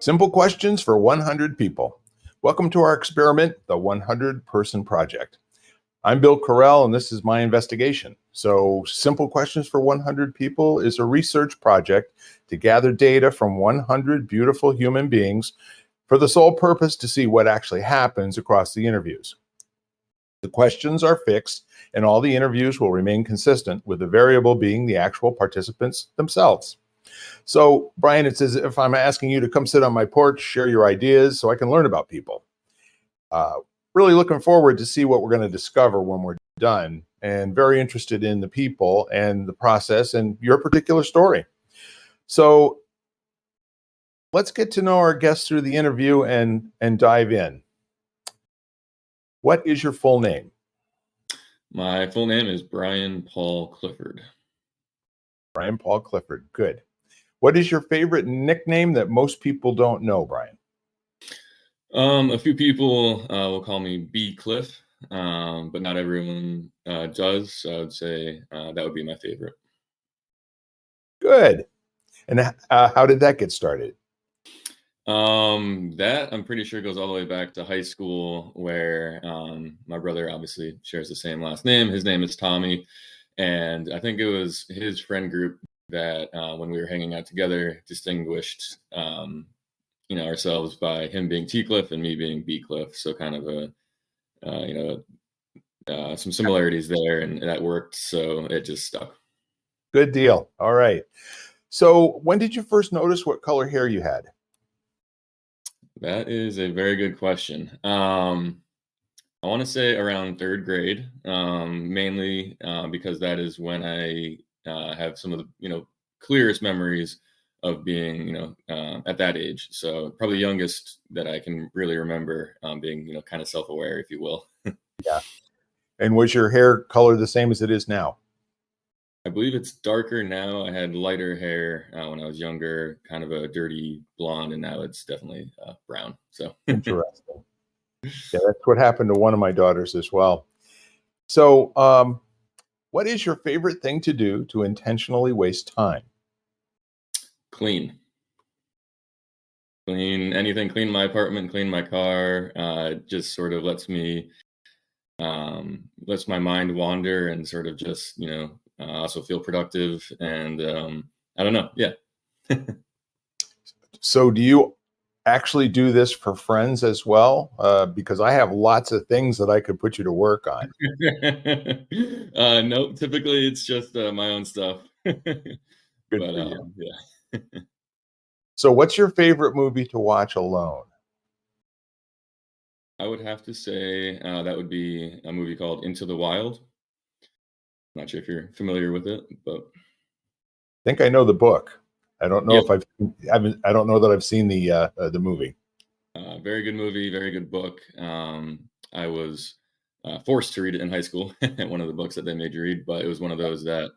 Simple questions for 100 people. Welcome to our experiment, the 100-Person Project. I'm Bill Carell, and this is my investigation. So, Simple Questions for 100 People is a research project to gather data from 100 beautiful human beings for the sole purpose to see what actually happens across the interviews. The questions are fixed, and all the interviews will remain consistent, with the variable being the actual participants themselves. So, Brian, it's as if I'm asking you to come sit on my porch, share your ideas so I can learn about people. Really looking forward to see what we're going to discover when we're done, and very interested in the people and the process and your particular story. So let's get to know our guests through the interview and dive in. What is your full name? My full name is Brian Paul Clifford. Brian Paul Clifford. Good. What is your favorite nickname that most people don't know, Brian? A few people will call me B Cliff, but not everyone does. So I would say that would be my favorite. Good. And how did that get started? That I'm pretty sure goes all the way back to high school, where my brother obviously shares the same last name. His name is Tommy, and I think it was his friend group that when we were hanging out together distinguished ourselves by him being T Cliff and me being B Cliff. So kind of some similarities there, and that worked. So it just stuck. Good deal. All right. So when did you first notice what color hair you had? That is a very good question. I want to say around third grade, mainly because that is when I have some of the clearest memories of being at that age. So probably the youngest that I can really remember being kind of self-aware, if you will. Yeah. And was your hair color the same as it is now? I believe it's darker now. I had lighter hair when I was younger, kind of a dirty blonde, and now it's definitely brown. So Interesting. Yeah, that's what happened to one of my daughters as well. So, what is your favorite thing to do to intentionally waste time? clean anything, clean my apartment, clean my car. Just sort of lets my mind wander and sort of just also feel productive. And I don't know. Yeah. So, do you actually do this for friends as well? Because I have lots of things that I could put you to work on. Nope. Typically, it's just my own stuff. Good But for you. yeah. So, what's your favorite movie to watch alone? I would have to say that would be a movie called Into the Wild. Not sure if you're familiar with it, but I think I know the book. I don't know yep. if I don't know that I've seen the movie. Very good movie, very good book. I was forced to read it in high school, one of the books that they made you read, but it was one of those that,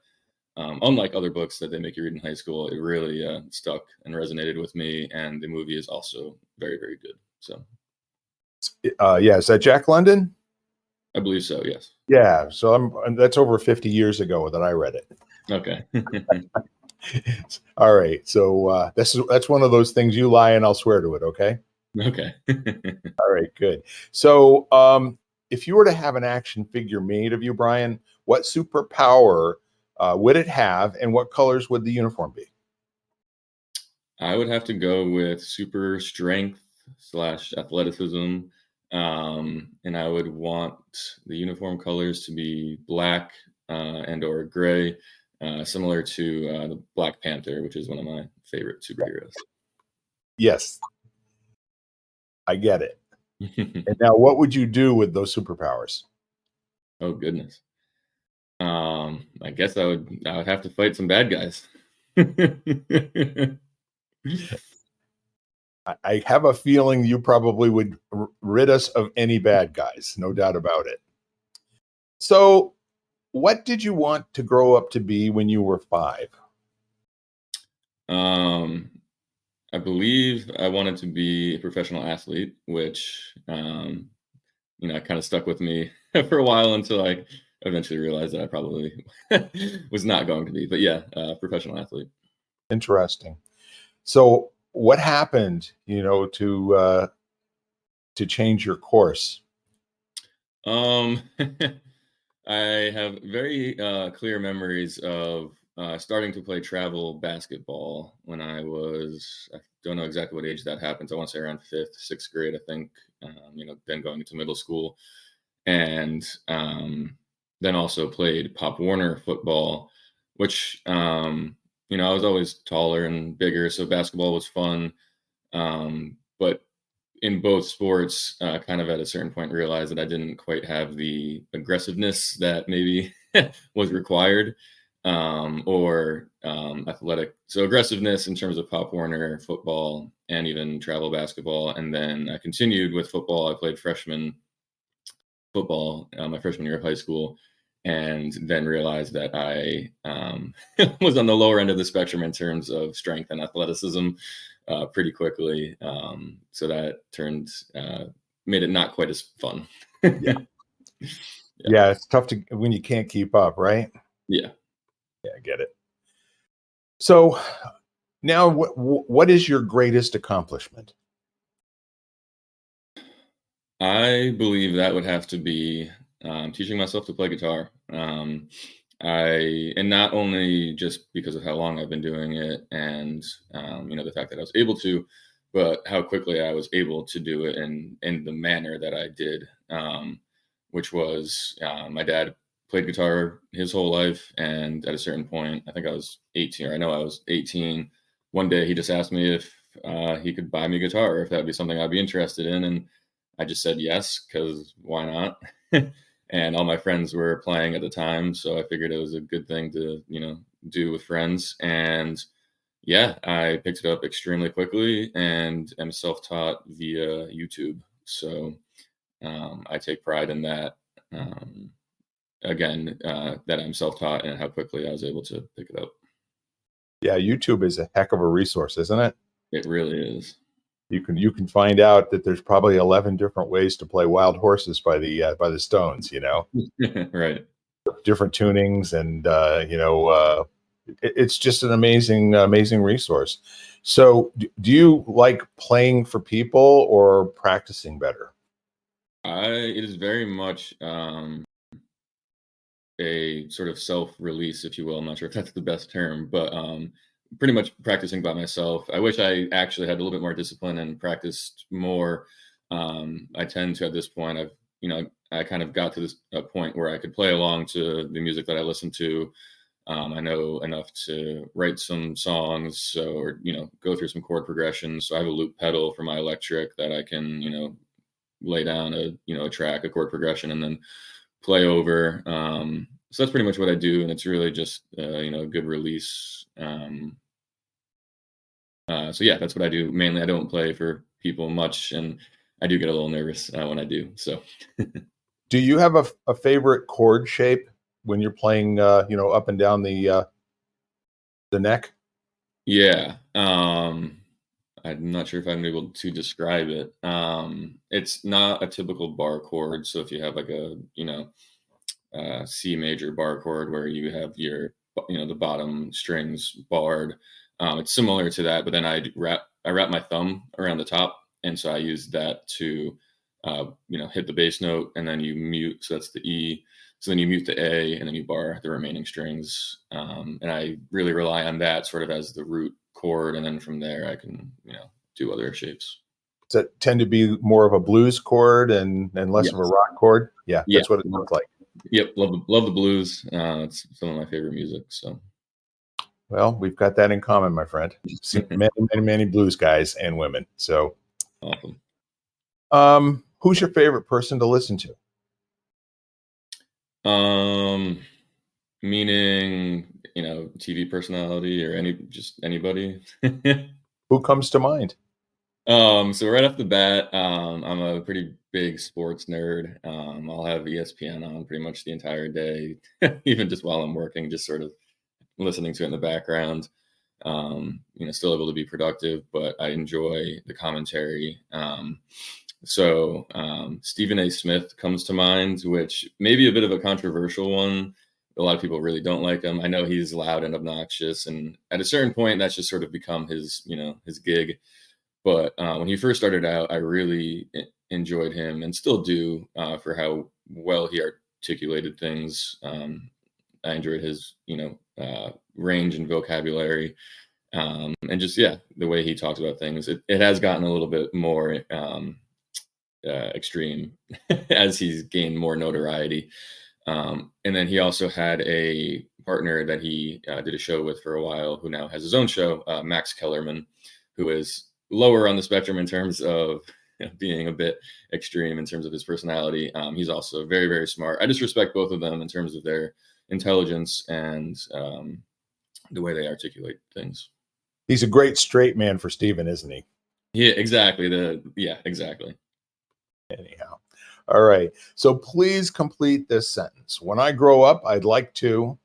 unlike other books that they make you read in high school, it really stuck and resonated with me. And the movie is also very, very good. So, Yeah, is that Jack London? I believe so. Yes. Yeah. So that's over 50 years ago that I read it. Okay. All right. So that's one of those things, you lie and I'll swear to it. Okay. Okay. All right. Good. So if you were to have an action figure made of you, Brian, what superpower would it have, and what colors would the uniform be? I would have to go with super strength / athleticism. And I would want the uniform colors to be black and or gray, similar to the Black Panther, which is one of my favorite superheroes. Yes, I get it. And now, what would you do with those superpowers? Oh goodness. I guess I would have to fight some bad guys. I have a feeling you probably would rid us of any bad guys, no doubt about it. So, what did you want to grow up to be when you were 5? I believe I wanted to be a professional athlete, which kind of stuck with me for a while until I eventually realized that I probably was not going to be. But yeah, professional athlete. Interesting. So, what happened, to change your course? Um, I have very clear memories of starting to play travel basketball when I don't know exactly what age that happens. I want to say around fifth, sixth grade, I think. Then going into middle school, and then also played Pop Warner football, which I was always taller and bigger, so basketball was fun. But in both sports, kind of at a certain point realized that I didn't quite have the aggressiveness that maybe was required, or athletic. So aggressiveness in terms of Pop Warner football and even travel basketball. And then I continued with football. I played freshman football my freshman year of high school, and then realized that I was on the lower end of the spectrum in terms of strength and athleticism pretty quickly. So that made it not quite as fun. Yeah. Yeah. Yeah, it's tough to when you can't keep up, right? Yeah. Yeah, I get it. So now, what is your greatest accomplishment? I believe that would have to be teaching myself to play guitar. And not only just because of how long I've been doing it, and the fact that I was able to, but how quickly I was able to do it in the manner that I did, which was my dad played guitar his whole life, and at a certain point, I think I was 18, or I know I was 18. One day, he just asked me if he could buy me a guitar, or if that would be something I'd be interested in, and I just said yes, because why not? And all my friends were playing at the time, so I figured it was a good thing to, do with friends. And yeah, I picked it up extremely quickly and am self-taught via YouTube. So I take pride in that. Um, Again, that I'm self-taught and how quickly I was able to pick it up. Yeah, YouTube is a heck of a resource, isn't it? It really is. You can find out that there's probably 11 different ways to play Wild Horses by the Stones. Right. Different tunings, and it's just an amazing resource. So, do you like playing for people or practicing better? It is very much a sort of self-release, if you will. I'm not sure if that's the best term, but pretty much practicing by myself. I wish I actually had a little bit more discipline and practiced more. I tend to, at this point, I kind of got to this point where I could play along to the music that I listen to. I know enough to write some songs, or go through some chord progressions. So I have a loop pedal for my electric that I can, lay down a track, a chord progression, and then play over. So that's pretty much what I do, and it's really just a good release. So yeah, that's what I do mainly. I don't play for people much, and I do get a little nervous when I do. So Do you have a favorite chord shape when you're playing, up and down the neck? yeah, I'm not sure if I'm able to describe it. It's not a typical bar chord. So if you have like a C major bar chord where you have the bottom strings barred. It's similar to that, but then I wrap my thumb around the top, and so I use that to hit the bass note, and then you mute. So that's the E. So then you mute the A, and then you bar the remaining strings. And I really rely on that sort of as the root chord, and then from there I can do other shapes. Does it tend to be more of a blues chord and less of a Yes. rock chord? Yeah, Yeah. that's what it sounds like. Yep. Love the blues. It's some of my favorite music. So. Well, we've got that in common, my friend. Seen many blues guys and women. So, Awesome. who's your favorite person to listen to? Um, Meaning, TV personality or just anybody. Who comes to mind? So right off the bat, I'm a pretty big sports nerd. I'll have ESPN on pretty much the entire day, even just while I'm working, just sort of listening to it in the background. Still able to be productive, but I enjoy the commentary. So Stephen A. Smith comes to mind, which may be a bit of a controversial one, a lot of people really don't like him. I know he's loud and obnoxious, and at a certain point, that's just sort of become his, his gig. But when he first started out, I really enjoyed him, and still do, for how well he articulated things. I enjoyed his, range and vocabulary, and just, yeah, the way he talks about things. It has gotten a little bit more extreme as he's gained more notoriety. And then he also had a partner that he did a show with for a while, who now has his own show, Max Kellerman, who is lower on the spectrum in terms of, being a bit extreme in terms of his personality. He's also very, very smart. I just respect both of them in terms of their intelligence and the way they articulate things. He's a great straight man for Steven, isn't he? Yeah, exactly. Yeah, exactly. Anyhow. All right. So please complete this sentence. When I grow up, I'd like to.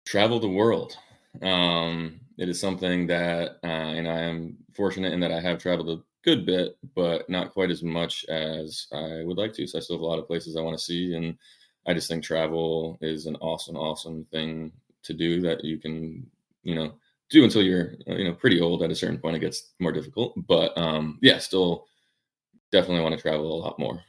Travel the world. It is something that, and I am fortunate in that I have traveled a good bit, but not quite as much as I would like to. So I still have a lot of places I want to see, and I just think travel is an awesome, awesome thing to do that you can, do until you're, pretty old. At a certain point, it gets more difficult, but yeah, still definitely want to travel a lot more.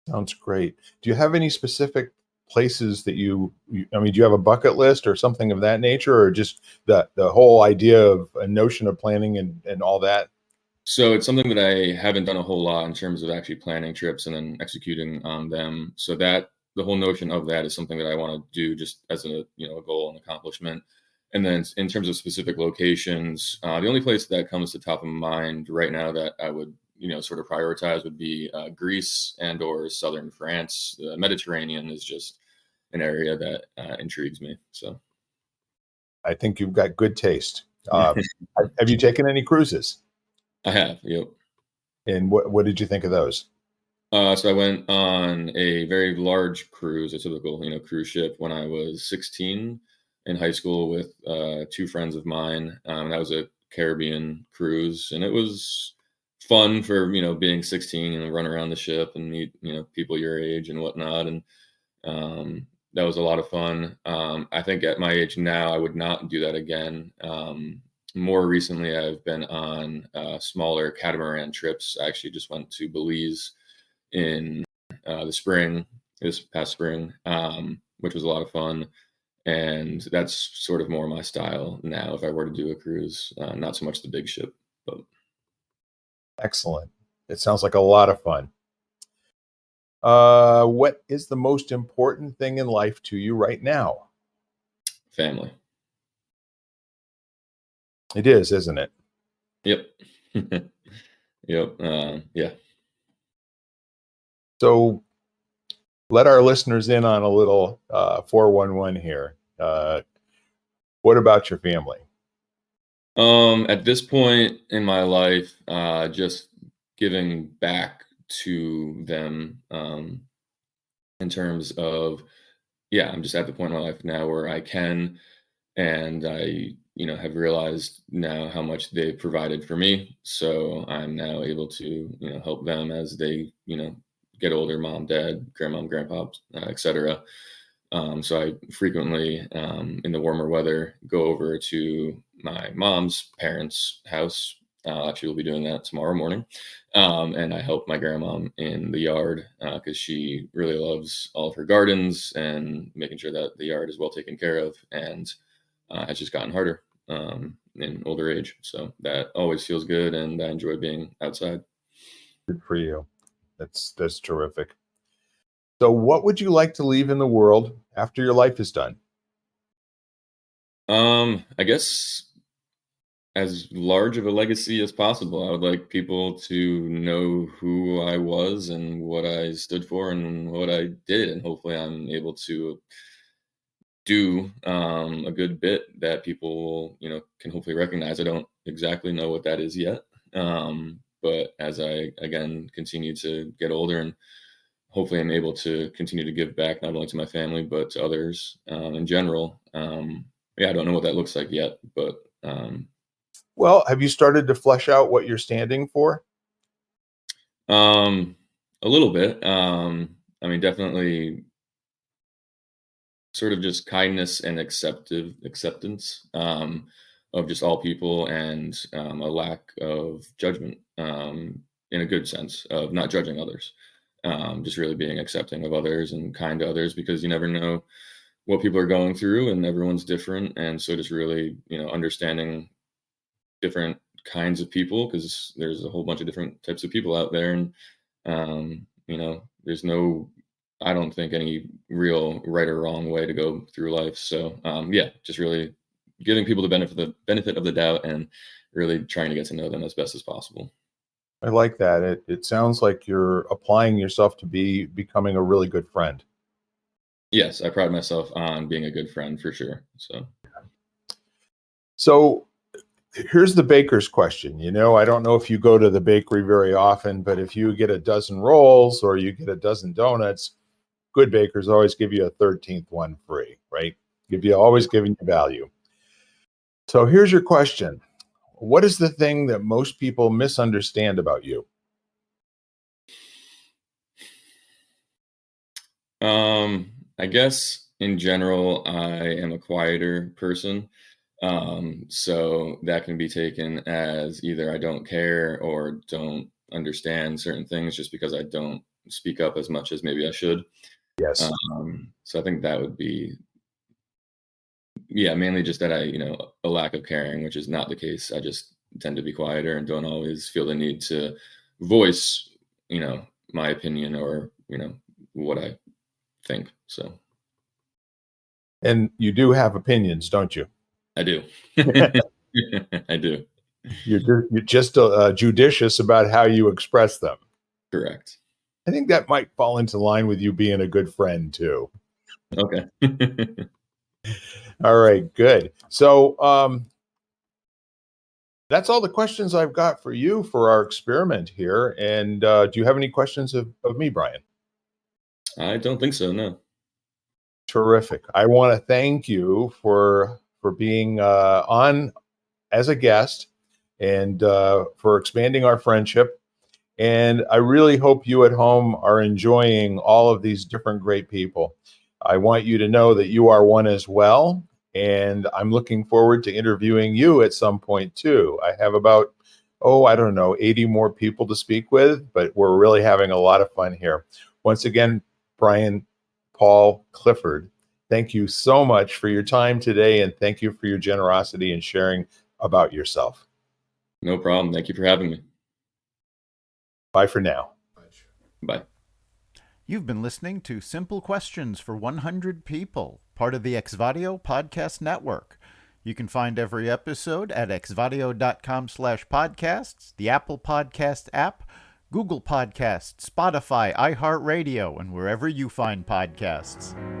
Sounds great. Do you have any specific places that I mean, do you have a bucket list or something of that nature, or just the whole idea of a notion of planning and all that? So it's something that I haven't done a whole lot in terms of actually planning trips and then executing on them. So that the whole notion of that is something that I want to do just as a, a goal and accomplishment. And then in terms of specific locations, the only place that comes to top of mind right now that I would, sort of prioritize would be Greece and or southern France. The Mediterranean is just an area that intrigues me. So I think you've got good taste. Have you taken any cruises? I have, yep. And what did you think of those? So I went on a very large cruise, a typical, cruise ship, when I was 16 in high school with two friends of mine. That was a Caribbean cruise, and it was fun for, being 16 and run around the ship and meet, people your age and whatnot. And that was a lot of fun. I think at my age now, I would not do that again. More recently, I've been on smaller catamaran trips. I actually just went to Belize in this past spring, which was a lot of fun. And that's sort of more my style now. If I were to do a cruise, not so much the big ship, but Excellent. It sounds like a lot of fun. What is the most important thing in life to you right now? family. It is, isn't it? Yep. Yep. Yeah. So let our listeners in on a little 411 here. What about your family? At this point in my life, just giving back to them, in terms of, yeah, I'm just at the point in my life now where I can, and I, have realized now how much they provided for me. So I'm now able to, help them as they, get older, mom, dad, grandmom, grandpa, etc. So I frequently, in the warmer weather, go over to my mom's parents' house. Actually, we'll be doing that tomorrow morning. And I help my grandmom in the yard because she really loves all of her gardens and making sure that the yard is well taken care of. And has just gotten harder in older age. So that always feels good. And I enjoy being outside. Good for you. That's terrific. So, what would you like to leave in the world after your life is done? I guess as large of a legacy as possible. I would like people to know who I was and what I stood for and what I did, and hopefully, I'm able to do a good bit that people, can hopefully recognize. I don't exactly know what that is yet, but as I again continue to get older and hopefully I'm able to continue to give back not only to my family but to others in general. Yeah, I don't know what that looks like yet, but Well, have you started to flesh out what you're standing for? Um, a little bit. I mean, definitely. sort of just kindness and acceptance of just all people, and a lack of judgment, in a good sense of not judging others, just really being accepting of others and kind to others, because you never know what people are going through and everyone's different. And so just really, understanding different kinds of people, because there's a whole bunch of different types of people out there. And there's no, I don't think, any real right or wrong way to go through life. So yeah, just really giving people the benefit of the doubt, and really trying to get to know them as best as possible. I like that. It sounds like you're applying yourself to becoming a really good friend. Yes, I pride myself on being a good friend for sure. So here's the baker's question. I don't know if you go to the bakery very often, but if you get a dozen rolls or you get a dozen donuts, good bakers always give you a 13th one free, right? Always giving you value. So here's your question. What is the thing that most people misunderstand about you? I guess in general, I am a quieter person. So that can be taken as either I don't care or don't understand certain things, just because I don't speak up as much as maybe I should. Yes. So I think that would be, yeah, mainly just that a lack of caring, which is not the case. I just tend to be quieter and don't always feel the need to voice, my opinion, or, what I think. So And you do have opinions, don't you? I do. I do. You're just judicious about how you express them. Correct. I think that might fall into line with you being a good friend too. Okay. All right, good. So that's all the questions I've got for you for our experiment here. And do you have any questions of me, Brian? I don't think so, no. Terrific. I want to thank you for being on as a guest, and for expanding our friendship. And I really hope you at home are enjoying all of these different great people. I want you to know that you are one as well. And I'm looking forward to interviewing you at some point too. I have about, I don't know, 80 more people to speak with, but we're really having a lot of fun here. Once again, Brian Paul Clifford, thank you so much for your time today. And thank you for your generosity and sharing about yourself. No problem. Thank you for having me. Bye for now. Bye. You've been listening to Simple Questions for 100 People, part of the Exvadio Podcast Network. You can find every episode at exvadio.com/podcasts, the Apple Podcast app, Google Podcasts, Spotify, iHeartRadio, and wherever you find podcasts.